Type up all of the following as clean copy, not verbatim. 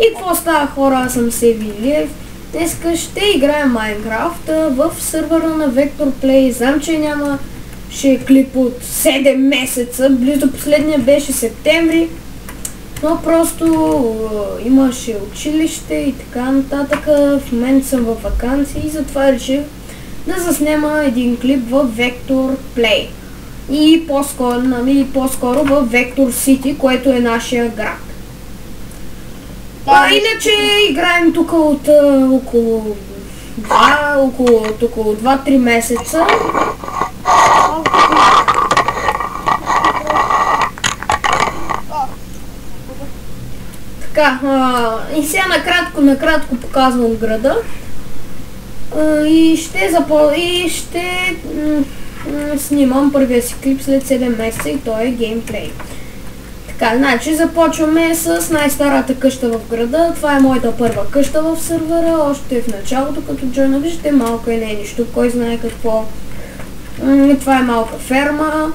И какво става, хора, аз съм Севи Илиев. Днеска ще играем Майнкрафт в сървъра на Vector Play. Знам, че нямаше клип от 7 месеца, близо последния беше септември. Но просто имаше училище и така нататък. В момента съм във ваканция и затова реших да заснема един клип в Vector Play. И по-скоро в Vector City, което е нашия град. Иначе играем тук от около 2-3 месеца. Така, и сега накратко показвам града. И ще снимам първия си клип след 7 месеца и той е геймплей. Така, значи започваме с най-старата къща в града. Това е моята първа къща в сървъра, още в началото като джойна. Виждате, малко и не е нищо, кой знае какво. Това е малка ферма.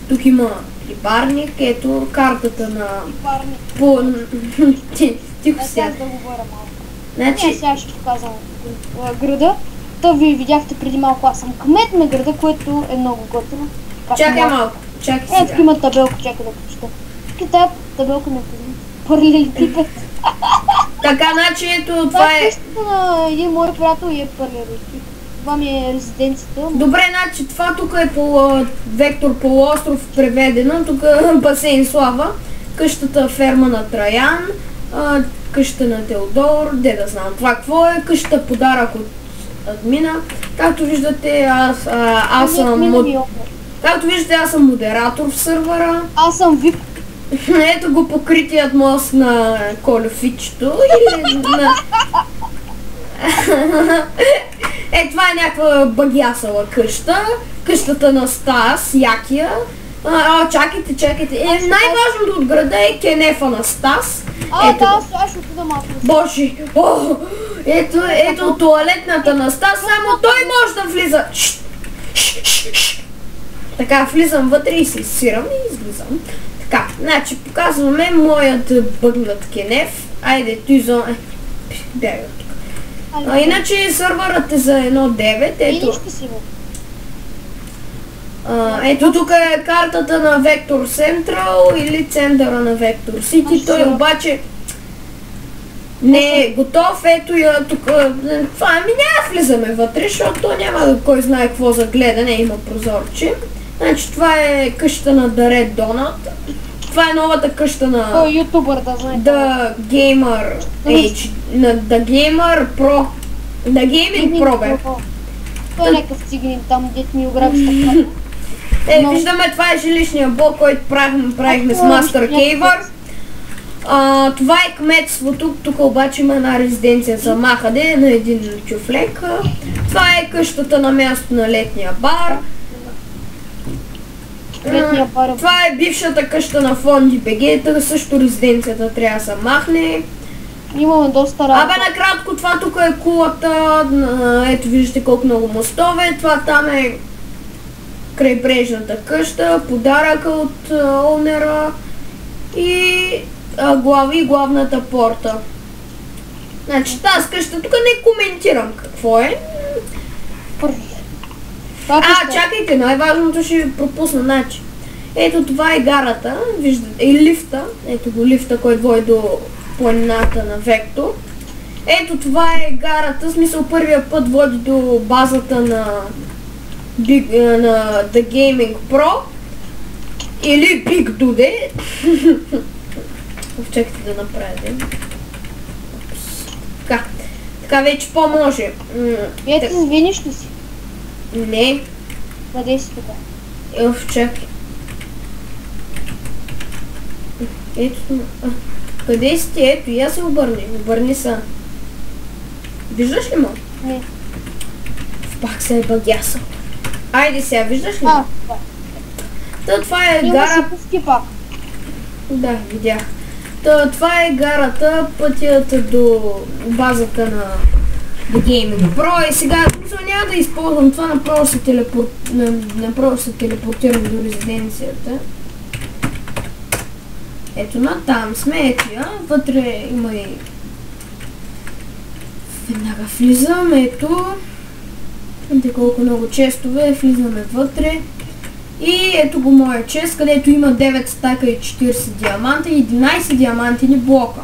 Тук има рибарник, ето картата на... Тихо сега. Да говоря малко. Значи... Сега ще показвам града. То вие видяхте преди малко, аз съм кмет на града, което е много готино. Чакай малко, чакай сега. Ето има табелка, чакай да прочета. Тази табелка не пърли типът. Така, значи ето това е... къщата на един мой приятел и е пърли тип. Това ми е резиденцията. Добре, значи това тук е Vector полуостров преведено, тук басейн Слава, къщата ферма на Траян, къщата на Теодор, де да знам това какво е, къщата подарък от админа. Както виждате, аз съм модератор в сървъра. Аз съм VIP. Ето го покритият мост на Колюфичето или на... Това е някаква багясала къща. Къщата на Стас, Якия. Чакайте. Най-важното от града е кенефа на Стас. Да, аз ще отида малко. Боже, ето туалетната на Стас, само той може да влиза. Така, влизам вътре и се изсирам и излизам. Така, значи показваме моят бъгнат кенеф. Айде, Тюзон, бягай от тук. Иначе сървърът е за 1.9, ето. Ето тук е картата на Vector Central или центъра на Vector City, той обаче не е готов, ето я тук, това няма влизаме вътре, защото няма кой знае какво за гледане, има прозорче. Значи това е къща на The Red Donut, това е новата къща на ютубър, да знаете. The Gamer H, на The Gamer Pro, The Gaming Pro бе. Той е някакъв циганин там, дет ми ограби така. Виждаме, това е жилищния блок, който правихме с Master Caver. Това е кметството, тук обаче има една резиденция за махаде на един тюфлек. Това е къщата на място на летния бар. Това е бившата къща на Фонди БГ, също резиденцията трябва да се махне. Имаме доста работа. Накратко, това тук е кулата, ето виждате колко много мостове, това там е крайбрежната къща, подаръка от онера и главната порта. Значи тази къща, тук не коментирам какво е. Чакайте, най-важното ще ви пропусна, значи. Ето това е гарата, виждате, и лифта, ето го лифта, който води до планината на Vector. Ето това е гарата, в смисъл първия път води до базата на The Gaming Pro или Big Dude. Чакайте да направя. Така вече по-може. Ето извиниш ли си? Не. Къде си така? Чакай. Ето. Къде си ти? Ето, я се обърни. Обърни са. Виждаш ли ма? Не. Пак се е багясал. Айде сега, виждаш ли? Това е гара... Да, видях. Това е гарата, пътят до базата на The Gaming Pro и сега няма да използвам това, направо се телепортирам до резиденцията. Ето натам сме, ето я. Вътре има и... Веднага влизам, ето. Вижте колко много честове, влизаме вътре. И ето го моя чест, където има 9 стака и 40 диаманта и 11 диамантини блока.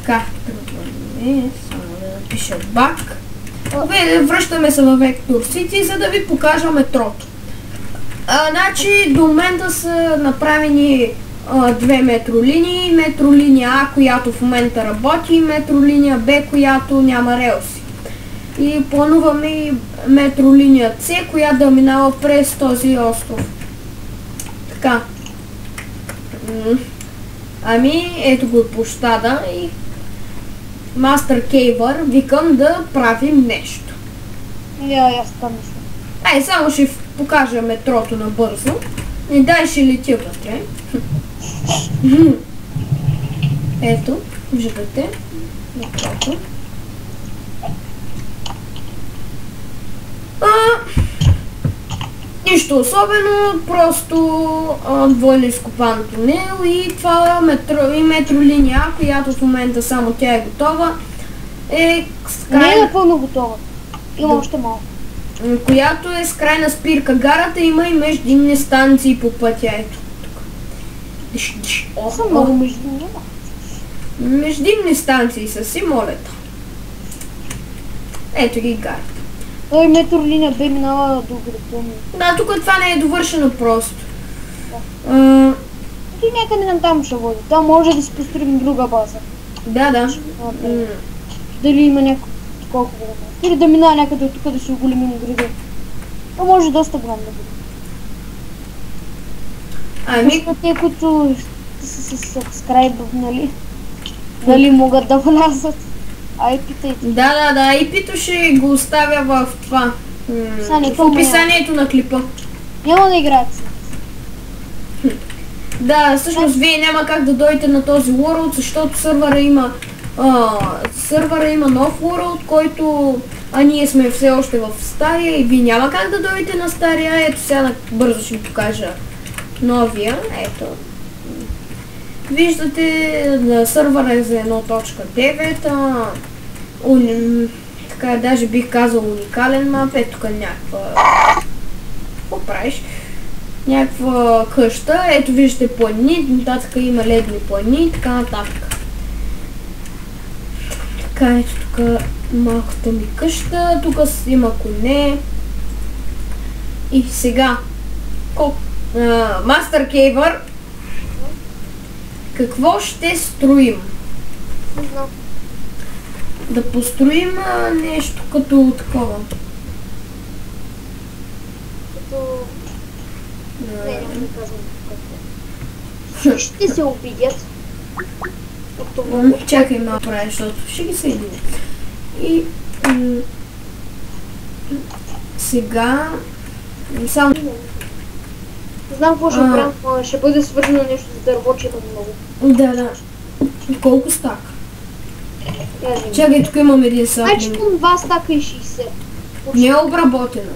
Така, само да напиша бак. Връщаме се във Vector City, за да ви покажа метрото. Значи до момента са направени две метролинии. Метролиния А, която в момента работи, и метролиния Б, която няма релси. И плануваме и метролиния С, която да минава през този остров. Така. Ами, ето го площада и Мастер Кейвър, викам да правим нещо. Аз това мисля. Само ще покажа метрото набързо. И дай ще летя вътре. Ето, виждате метрото. Нищо особено, просто двойно изкопан тунел и това метролиния, която в момента само тя е готова. Не е напълно готова. Има още малко. Която е с крайна спирка гарата, има и междинни станции по пътя. Ето тук. Са много междинни. Междинни станции са си, молета. Ето ги гарата. Той метролиния Б минава до града. Да, тук това не е довършено просто. И някъде там ще води. Там може да си построим друга база. Да. Дали има някакво колко голямо. Или да минава някъде от тук да си оголемим града. То може доста голям да бъде. Те, които са с сабскрайбър, нали? Дали могат да влязат? IP-тайте. Да, IP-то ще го оставя в това. В описанието на клипа. Няма да играят. Да, всъщност вие няма как да дойдете на този World, защото сървъра има нов World, който ние сме все още в стария и вие няма как да дойдете на стария. Ето сега бързо ще ви покажа новия. Ето. Виждате, сървъра е за 1.9. Така даже бих казал уникален мап. Ето тук някаква... Какво правиш? Някаква къща. Ето виждате планини, нататък има ледни планини и така нататък. Така, ето тук малката ми къща. Тук има коне. И сега... Мастер Кейвър. Какво ще строим? Не знам. Да построим нещо като такова. Не, няма да казвам какво. Ще се обидят. Чакай малко прави, защото ще ги съединя. И сега само... Знам какво ще правим, ще бъде свързано нещо с дървочета много. Да. Колко стака? Чакай, тук имам един саплинг. Значи 2 стака и 60. Не е обработено.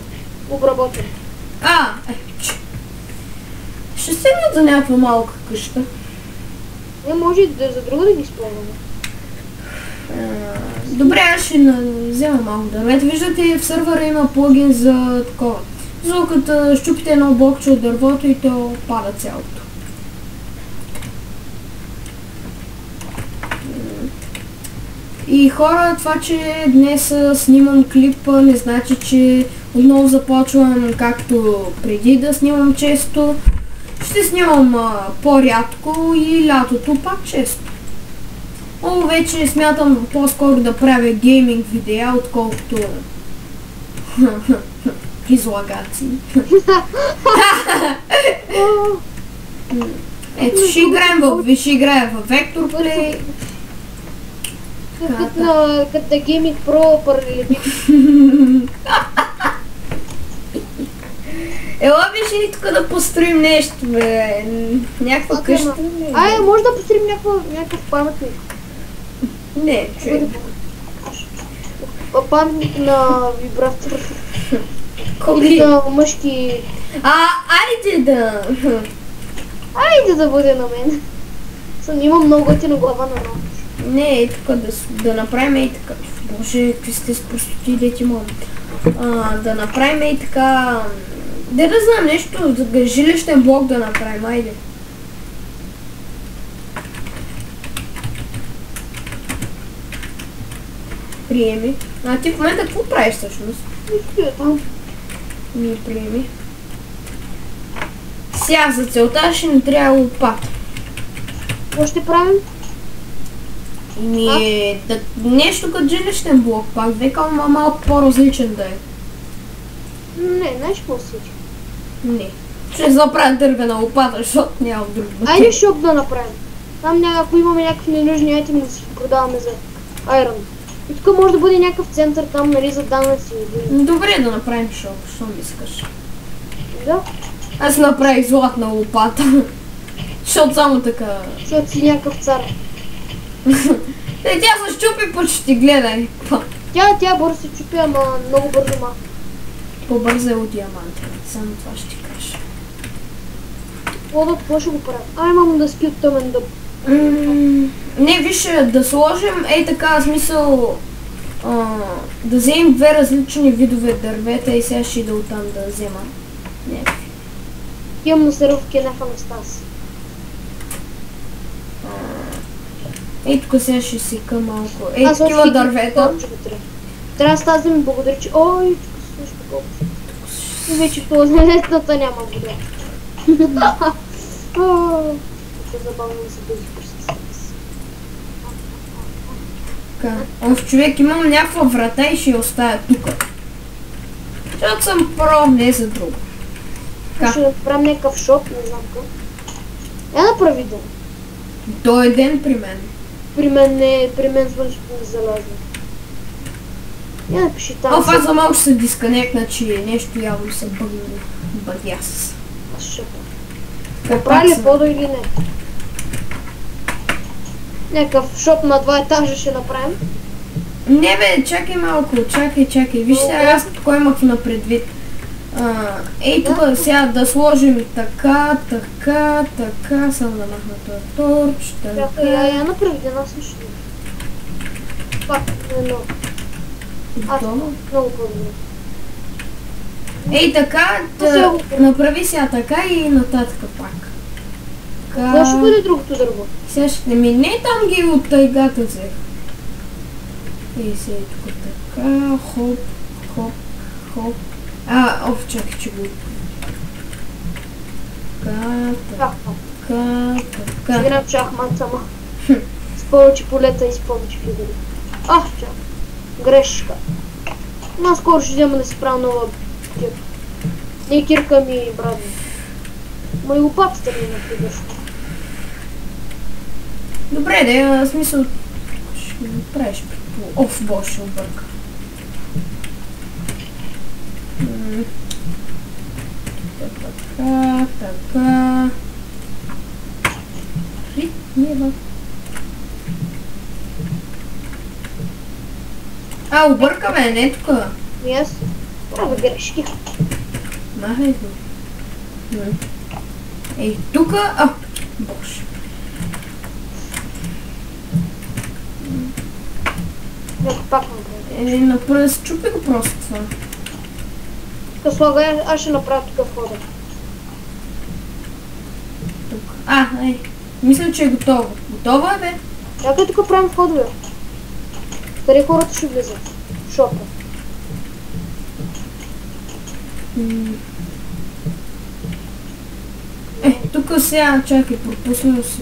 Обработено. Ще стигнат за някаква малка къща. Не може за друга да ги използваме. Добре, аз ще взема малко дървета. Виждате, в сървъра има плагин за такова. За като щупите едно блокче от дървото и то пада цялото. И хора, това, че днес снимам клип, не значи, че отново започвам както преди да снимам често. Ще снимам по-рядко и лятото пак често. Но вече смятам по-скоро да правя гейминг видеа, отколкото излагации. Ето, ще играя в Vector Play. Като гейминг про паралелепипед. Ела беше ли тук да построим нещо, бе? Някаква къща? Може да построим някакъв паметник. Не, чуй. Паметник на вибратор. Или на мъжки... айде да... Айде да бъде на мен. Има много готина глава на нож. Не, е тук да направим и така. Боже, какви сте с простоти, дети мои. Да направим и така. Да знам нещо, жилищен блок да направим, айде. Приеми. А ти в момента какво правиш всъщност? Ми приеми. Сега за целта ще ни трябва лопата. Какво ще правим? Нещо като жилищен блок, пак викам, малко по-различен да е. Не, знаеш какво си? Не. Ще заправя дървена лопата, защото няма друг бък. Айде шоп да направим. Там ако имаме някакви ненужни айтеми да си продаваме за айрон. И тук може да бъде някакъв център там, нали, за данъци. Добре да направим шоп, що ми искаш. Да. Аз направих златна лопата. Защото само така... Защото си някакъв цар. Тя се щупи почти, гледай. Тя бързо се чупи, ама много бързо ма. По-бързо е от диаманта. Само това ще ти кажа. Какво ще го правя? Имам дъски от тъмен дъб. Не, виж, да сложим, така, смисъл, да вземем две различни видове дървета и сега ще ида оттам да взема. Не. Имам на серъв кенефа на Стас. Тук сега ще сека малко. Такива дървета. Трябва Стас да ми благодари, че... Ой, също колко. И вече туалетната няма вода. Забавно да се бъде през човек, имам някаква врата и ще я оставя тук. Защото съм про, не за друго. Ще направим някакъв шоп, не знам как. Направи ден. Той е ден при мен. При мен звънчето не залазва. Напиши там. Аз за малко ще се дисконектна, че нещо явно се бъдяс. Аз ще направи ли подо или не? Някакъв шоп на 2 етажа ще направим. Не бе, чакай малко, чакай. Виж сега аз какво имах на предвид. Тук сега да сложим така, само да махна този торч, така. Я направи една също. Пак, едно. Готово? Много по-добре. Така, направи сега така и нататък пак. Какво ще бъде другото дърво? Сега ще не там ги от тайгата взех. Сега тук така, хоп. Чакай, че го... Така. Играм шахмат сама. С повече полета и с повече фигури. Чак. Грешка. Скоро ще взема да си правя нова кирка. Не кирка ми, брат. И лопатата ми например. Добре, в смисъл... Ще го правиш по... Боже, ще обърка. Така. Ритмива. Объркаме, не тук. Аз правя грешки. Махай го. Тук... Боже. Пак направя, чупи го просто това. Тук слага, аз ще направя тук входа. Тук. Мисля, че е готово. Готово е, бе? Чакай, тук правим входове. Къде хората ще влизат? В шопа. Тук сега, чакай, пропусна си.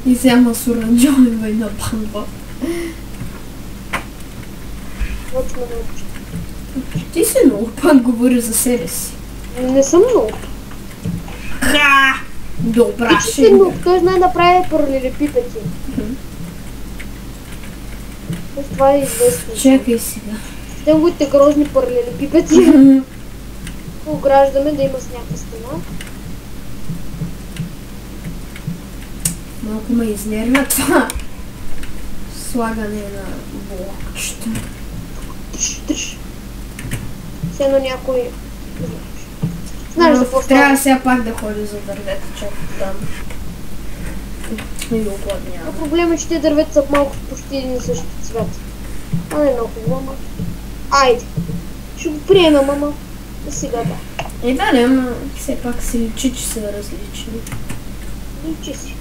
И сега ма суранджовива и на бамба. Ти си много пак говори за себе си. Не съм много. Добра ще е. Той знае да прави паралелепипеди. Това е известно. Чакай сега. Неговите грозни паралелепипеди. Ограждаме да има с някаква стена. Малко ме изнервя това слагане на блокчета. Все едно някой... Знаеш за какво Трябва сега пак да ходи за дървета, чак там. И огладнява. Но проблема е, че те дървета са малко почти един и същи цвят. А не много хубаво, ама. Айде. Ще го приемем, ама. И сега да. Да, не, ама все пак се личи, че са различни. Личи си.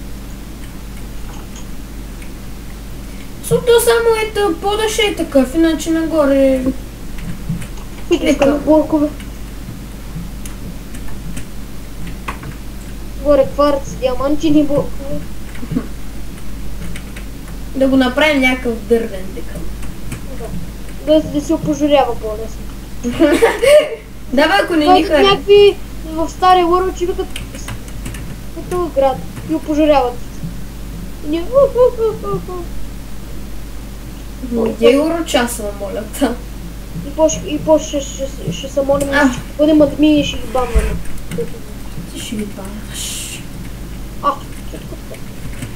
Защото само ето, подъж е такъв, иначе нагоре... Искаме блокове. Горе кварц, диамантини блокове. Да го направим някакъв дървен декъм. Да се опожарява по-лесно. Да, бе, ако не ни Това някакви в стария World, че викат като град и опожаряват. И ние Где урочасва, моля, та. И после ще се молим, ще бъдем админи и ще ги бамваме. Ти ще ги баваш. Четко.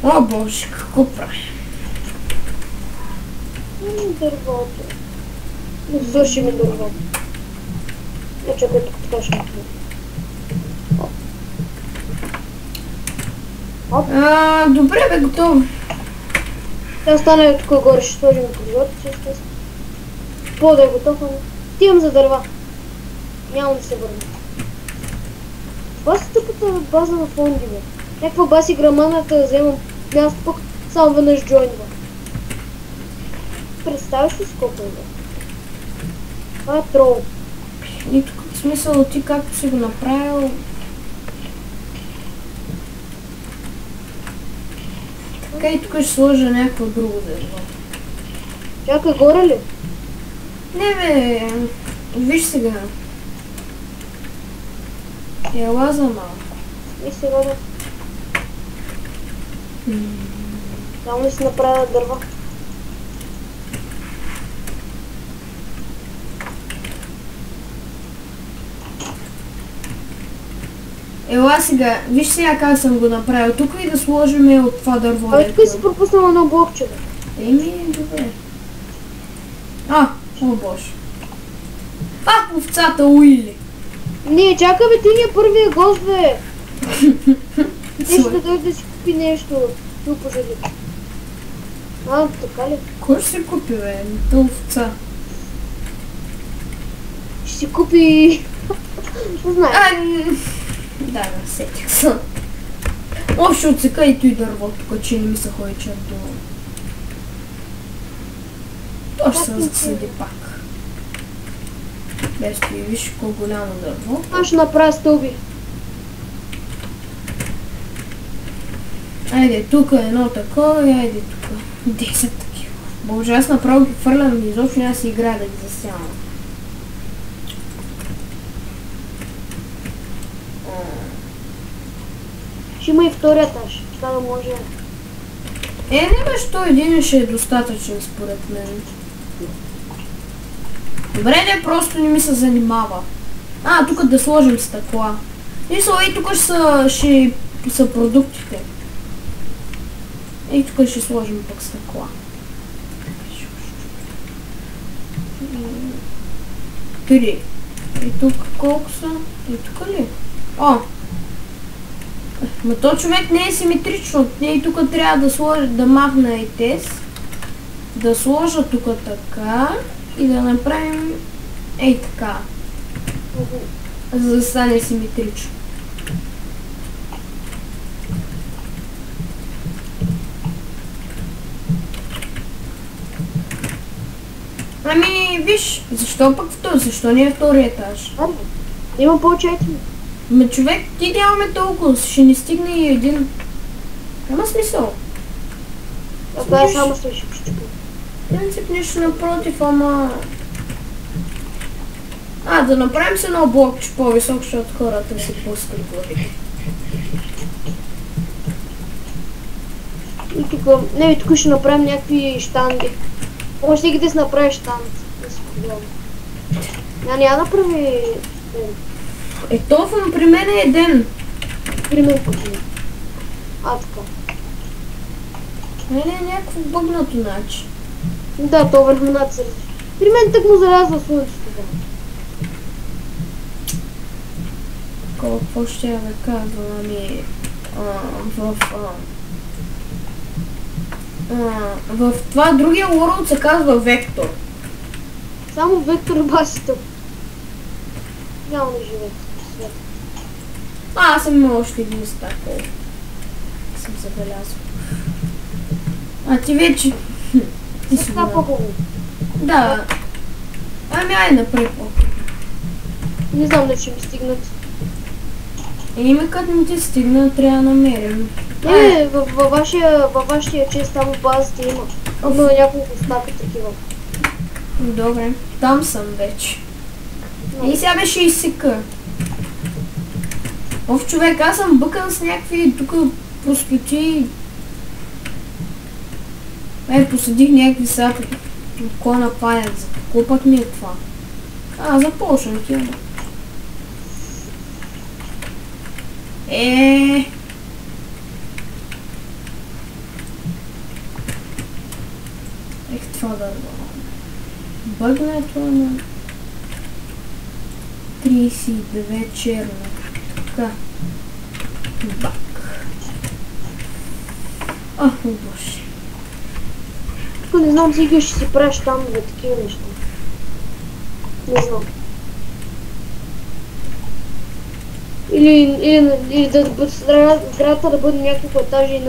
О, боже, какво прави? Дървото. Свърши ми дървото. Чакай, тук така ще направим. Добре, бе, готово. Тя остане тук горе, ще сложим прозорци. Пода е готов, ама стигам за дърва. Няма да се върна. Това са тъпата база на фонди, бе. Някаква баси граманата да вземам място, пък само веднъж джойнва. Представяш ли скопа, бе? Това е трол. И тук в смисъл ти както си го направил... Така и тук ще сложа някакво друго дърво. Чакай, горе ли? Не, бе, виж сега. Ела за малко. И сега да. Само ли си направя дърва? Ела сега, виж сега как съм го направил. Тук и да сложим от това дърво. Абе, тук си пропуснал едно блокче, бе. Еми, добре. О боже. Овцата Уили. Не, чакай, бе, ти ни е първия гост, бе. Нещо да дойде да си купи нещо. Ти пожали. Така ли? Кой ще си купи, бе? Та овца. Ще си купи... Не знае. Да, сетих се. Ще отсека и той дърво, тук, че не ми се ходи черто. То ще се засъди пак. Без ти виж колко голямо дърво. Аз ще направя стълби. Айде, тук е едно такова и айде тук. 10 такива. Боже, аз направо ги фърлям и изобщо няма си играя да ги засявам. Ще има и втория етаж. Така да може... Не бе, що един ще е достатъчен според мен. Добре, не, просто не ми се занимава. Тук да сложим стъкла. И тук ще са продуктите. И тук ще сложим пък стъкла. Три. И тук колко са? И тук ли? Ма то човек не е симетрично. И тук трябва да сложа, да махна и тез. Да сложа тук така. И да направим ей така. За да стане симетрично. Виж, защо пък защо не е втория етаж? Има повече айтеми. Ма човек, ти нямаме толкова, ще ни стигне и един. Няма смисъл. Това е само ще щупи. Принцип нещо напротив, ама... Да направим се едно блокче по-висок, защото хората си пускат главите. И тук, тук ще направим някакви щанги. Може да си направи щанд. Да си подобно. Няма да прави... Това при мен е ден. При мен почина. Така. Не е някакво бъгнато начин. Да, то върхмената се различа. При мен тък му зарязва слънцето. какво ще я да казвам, ами в това другия World се казва Вектор. Само Вектор баси тук. Няма да живее в света. Аз съм имал още един стакъл. Съм забелязал. А ти вече... Ти си Така по-хубаво. Да. Ами ай напред по. Не знам дали ще ми стигнат. Еми като не ти стигна, трябва да намерим. Не, във вашия чест там в базата има. Има няколко стака такива. Добре, там съм вече. И сега беше изсека. Ов човек, аз съм бъкан с някакви тук простоти. Посадих някакви сапи. Кой на паец? Кой път ми е това? Започна ти. Това да бъгнето на 32 черно. Така. Бак. Боже. Тук не знам, сега ще си правиш там за такива неща. Не знам. Или да бъде сградата да бъде няколко етажи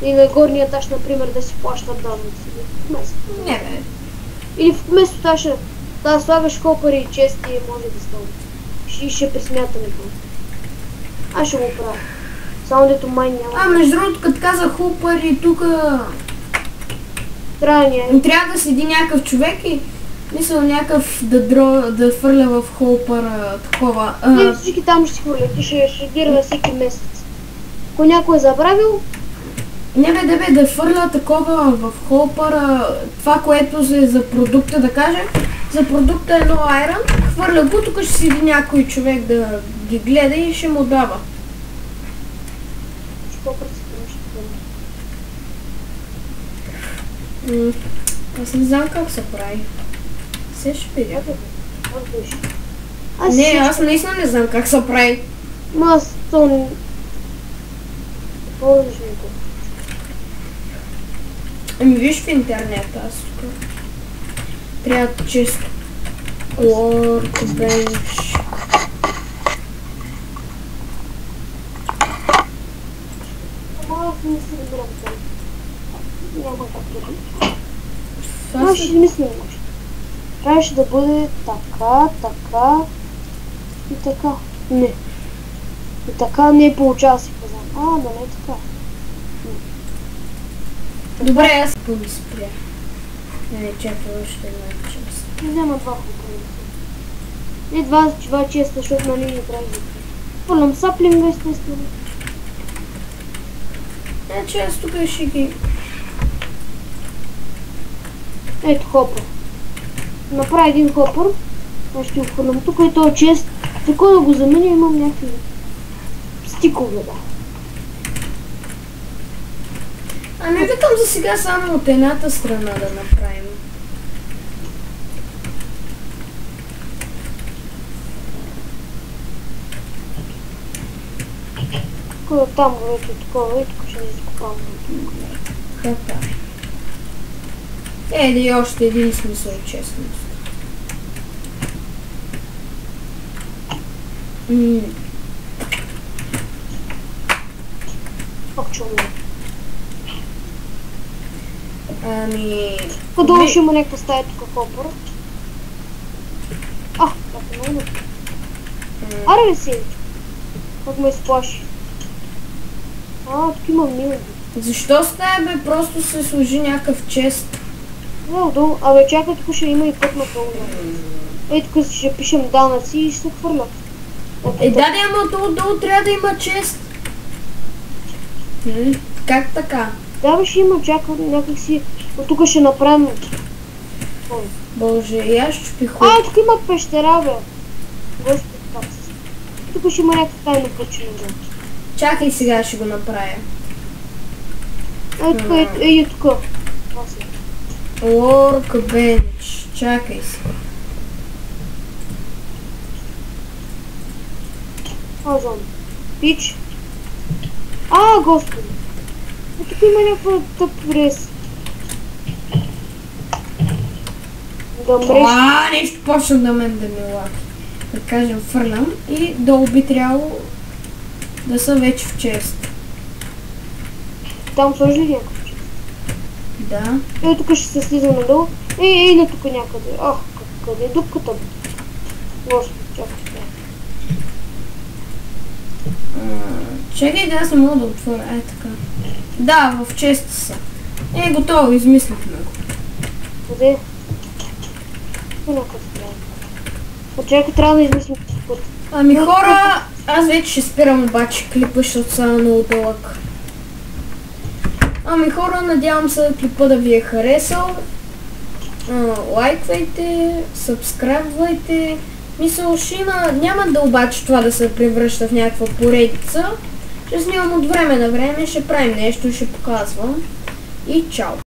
и на горния етаж, например, да си плащат данъци. Не бе. Или вместо това да слагаш хопъри и чести може да стане. Ще присмятаме това. Аз ще го правя. Само дето май няма. Между другото, като казах хопъри, тук трябва да седи някакъв човек и мисля някакъв да фърля в холпъра такова. Не, всички там ще си хвърлят и ще дирва всеки месец. Ако някой е забравил... Не бе, да фърля такова в холпъра, това, което е за продукта, да кажем. За продукта едно айрон, хвърля го, тук ще седи някой човек да ги гледа и ще му дава. Аз не знам как се прави. Се ще видя. Аз наистина не знам как се прави. Аз то не... Ами виж в интернет, аз тук. Трябва често. Workbench. Аз не си разбирам това. Няма как да бъде. Аз ще мисля нещо. Трябваше да бъде така, така и така. Не. И така не получава си казан. Да не е така. Добре, аз го ми спря. Не, чакай още една част. Не взема два хубави. Не два честа, защото нали не прави за това. Пълнам саплинга естествено. Значи аз тук ще ги... Ето хопър. Направи един хопър. Аз ще го хвърлям тук и този чест. Така да го заменя имам някакви стикове, да. Ами викам за сега само от едната страна да направим. Тук там вече такова и тук ще не изкопавам. Така. И още един смисъл честност. Пак чумно. Ами... Подолу ще има някаква стая тук хопър. Так е много. Аре ли си? Как ме изплаши? Тук има милди. Защо с нея бе? Просто се служи някакъв чест. Долу. Абе чакай, тук ще има и път на пълна. Ей, тук ще пишем данъци и ще се хвърлят. Ама долу трябва да има чест. Как така? Да, бе, ще има, чакай някакси. От тук ще направим. Боже, и аз чупи хубаво. Тук има пещера, бе. Господи, как се. Тук ще има някаква тайна пъчина, бе. Чакай, сега ще го направя. Ей, тук. Workbench. Чакай сега. Зомби. Пич. Господи. Тук има някаква тъп рез. Нещо почна да мен да ми лаки. Да кажем, фърлям и долу би трябвало да са вече в чест. Там сложи ли някакъв чест? Да. Тук ще се слиза надолу. На тук някъде. Къде е дупката? Господи, чакай. Чакай, да аз не мога да отворя. Така. Да, в честа са. Готово, измислихме го. Къде? Чакай, трябва да измислим път. Хора, аз вече ще спирам обаче клипа, защото са много дълъг. Хора, надявам се клипа да ви е харесал. Лайквайте, сабскрайбвайте. Мисля, няма да обаче това да се превръща в някаква поредица. Ще снимам от време на време, ще правим нещо, ще показвам. И чао!